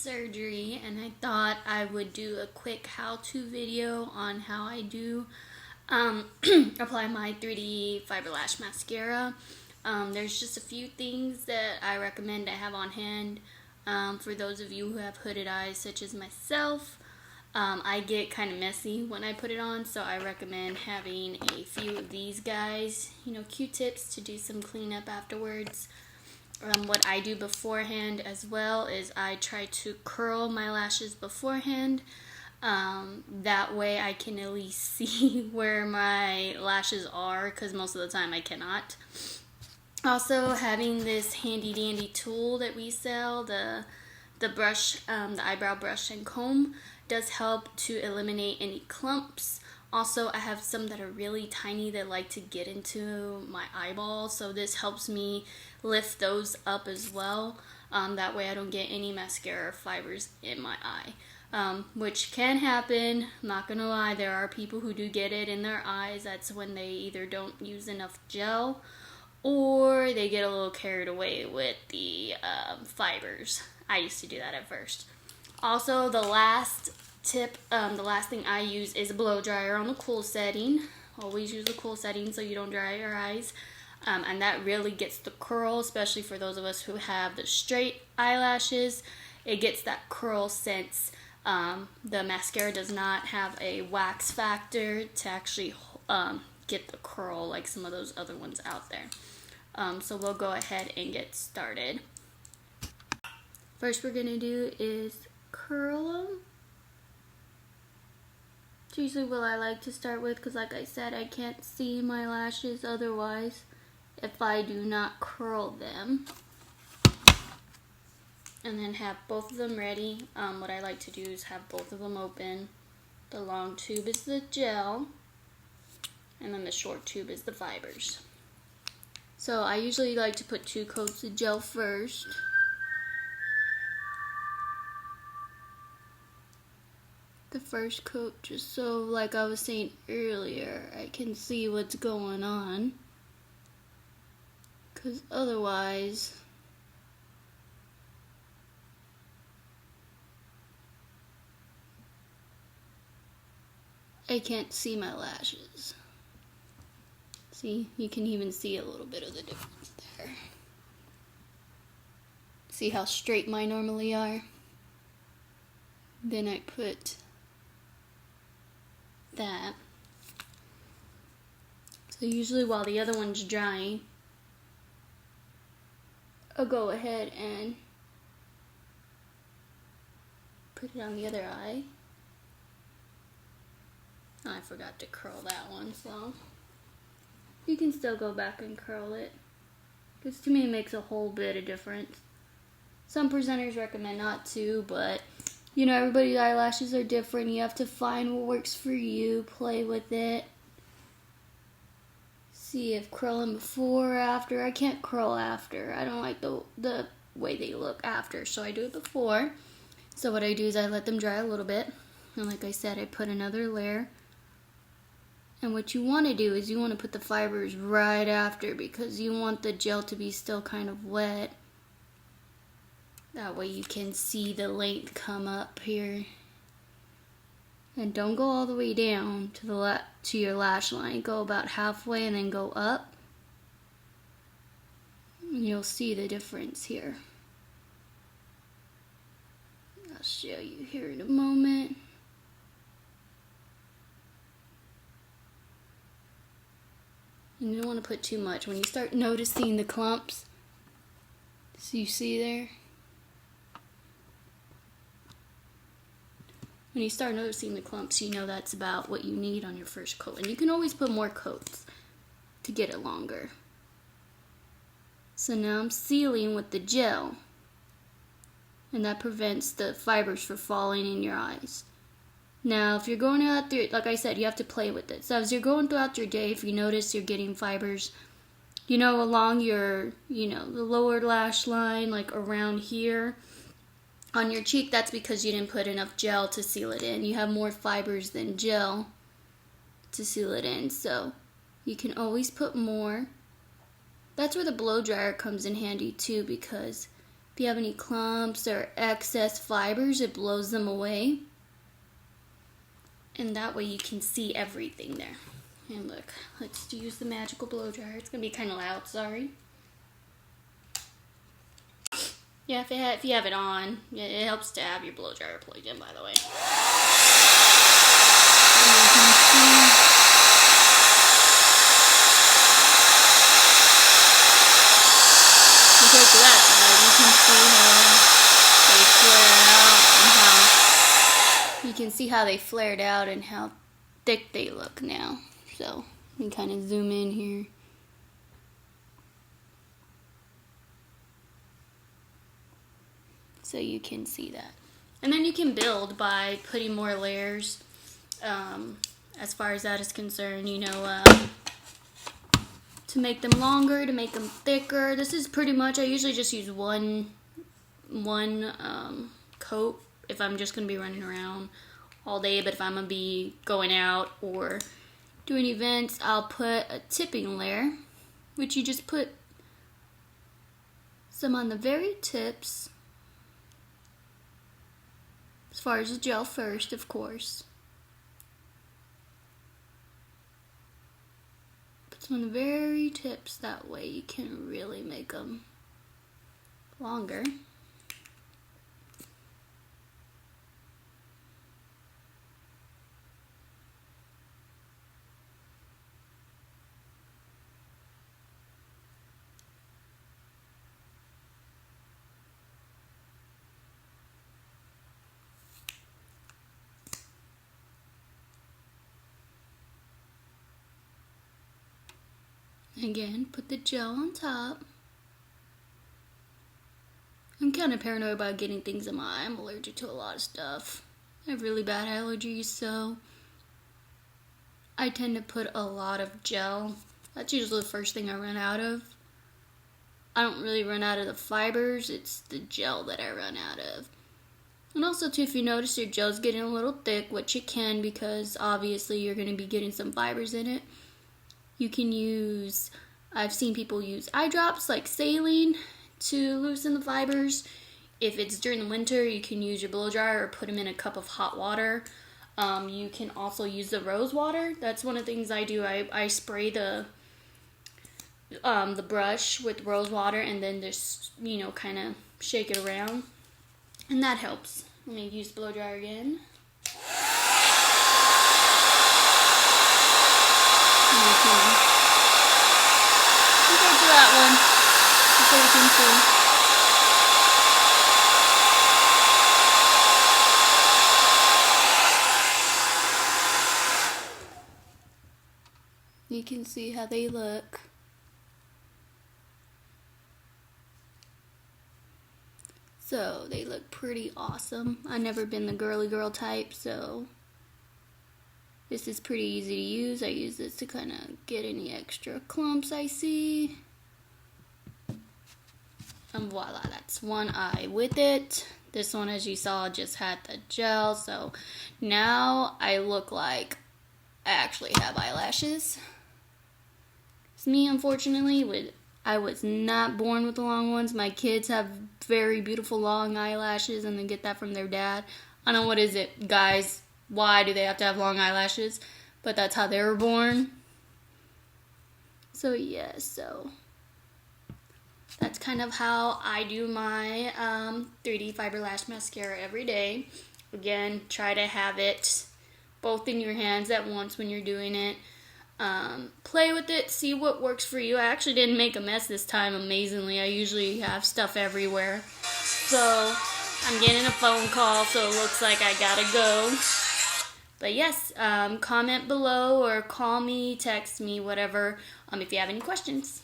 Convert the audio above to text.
surgery, and I thought I would do a quick how-to video on how I do apply my 3D fiber lash mascara. There's just a few things that I recommend to have on hand for those of you who have hooded eyes such as myself. I get kind of messy when I put it on, so I recommend having a few of these guys, Q-tips to do some cleanup afterwards. What I do beforehand as well is I try to curl my lashes beforehand. That way I can at least see where my lashes are, because most of the time I cannot. Also, having this handy dandy tool that we sell, the brush, the eyebrow brush and comb, does help to eliminate any clumps. Also, I have some that are really tiny that like to get into my eyeball, so this helps me lift those up as well. That way I don't get any mascara fibers in my eye, which can happen. I'm not gonna lie, there are people who do get it in their eyes. That's when they either don't use enough gel or they get a little carried away with the fibers. I used to do that at first. Also, the last tip, the last thing I use is a blow dryer on the cool setting. Always use the cool setting so you don't dry your eyes. And that really gets the curl, especially for those of us who have the straight eyelashes. It gets that curl sense. The mascara does not have a wax factor to actually get the curl like some of those other ones out there. So we'll go ahead and get started. First we're going to do is curl them. It's usually what I like to start with, because like I said, I can't see my lashes otherwise if I do not curl them. And then have both of them ready. What I like to do is have both of them open. The long tube is the gel, and then the short tube is the fibers. So I usually like to put 2 coats of gel first. The first coat, just so, like I was saying earlier, I can see what's going on, because otherwise I can't see my lashes. See, you can even see a little bit of the difference there. See how straight mine normally are? Then I put that. So usually while the other one's drying, I'll go ahead and put it on the other eye. Oh, I forgot to curl that one, so you can still go back and curl it, because to me it makes a whole bit of difference. Some presenters recommend not to, but everybody's eyelashes are different. You have to find what works for you, play with it. See if curling before or after. I can't curl after. I don't like the way they look after, so I do it before. So what I do is I let them dry a little bit, and like I said, I put another layer. And what you want to do is you want to put the fibers right after, because you want the gel to be still kind of wet. That way you can see the length come up here. And don't go all the way down to your lash line. Go about halfway and then go up. And you'll see the difference here. I'll show you here in a moment. And you don't want to put too much. When you start noticing the clumps, so you see there? When you start noticing the clumps, you know that's about what you need on your first coat. And you can always put more coats to get it longer. So now I'm sealing with the gel. And that prevents the fibers from falling in your eyes. Now, if you're going out there, like I said, you have to play with it. So as you're going throughout your day, if you notice you're getting fibers, along your, the lower lash line, like around here, on your cheek, that's because you didn't put enough gel to seal it in. You have more fibers than gel to seal it in, so you can always put more. That's where the blow dryer comes in handy too, because If you have any clumps or excess fibers, it blows them away. And that way you can see everything there. And look, let's use the magical blow dryer. It's gonna be kind of loud, sorry. Yeah, if you have it on, it helps to have your blow dryer plugged in, by the way. And you can see compared to that side, you can see how they flare out and how you can see how they flared out and how thick they look now. So you can kind of zoom in here. So you can see that. And then you can build by putting more layers as far as that is concerned, you know, to make them longer, to make them thicker. This is pretty much, I usually just use one coat if I'm just going to be running around all day, but if I'm going to be going out or doing events, I'll put a tipping layer, which you just put some on the very tips. As far as the gel first, of course. Put some on the very tips, that way you can really make them longer. Again, put the gel on top. I'm kind of paranoid about getting things in my eye. I'm allergic to a lot of stuff. I have really bad allergies, so I tend to put a lot of gel. That's usually the first thing I run out of. I don't really run out of the fibers, it's the gel that I run out of. And also too, if you notice your gel's getting a little thick, which it can because obviously you're going to be getting some fibers in it, you can use, I've seen people use eye drops like saline to loosen the fibers. If it's during the winter, you can use your blow dryer or put them in a cup of hot water. You can also use the rose water. That's one of the things I do. I spray the brush with rose water and then just, you know, kind of shake it around. And that helps. Let me use the blow dryer again. Compared to that one, so you can see. You can see how they look. So they look pretty awesome. I've never been the girly girl type, so this is pretty easy to use. I use this to kind of get any extra clumps I see. And voila, that's one eye with it. This one, as you saw, just had the gel. So now I look like I actually have eyelashes. It's me, unfortunately. I was not born with the long ones. My kids have very beautiful long eyelashes and they get that from their dad. I don't know, what is it, guys? Why do they have to have long eyelashes? But that's how they were born. So yeah, so that's kind of how I do my 3D Fiber Lash Mascara every day. Again, try to have it both in your hands at once when you're doing it. Play with it, see what works for you. I actually didn't make a mess this time, amazingly. I usually have stuff everywhere. So I'm getting a phone call, so it looks like I gotta go. But yes, comment below or call me, text me, whatever, if you have any questions.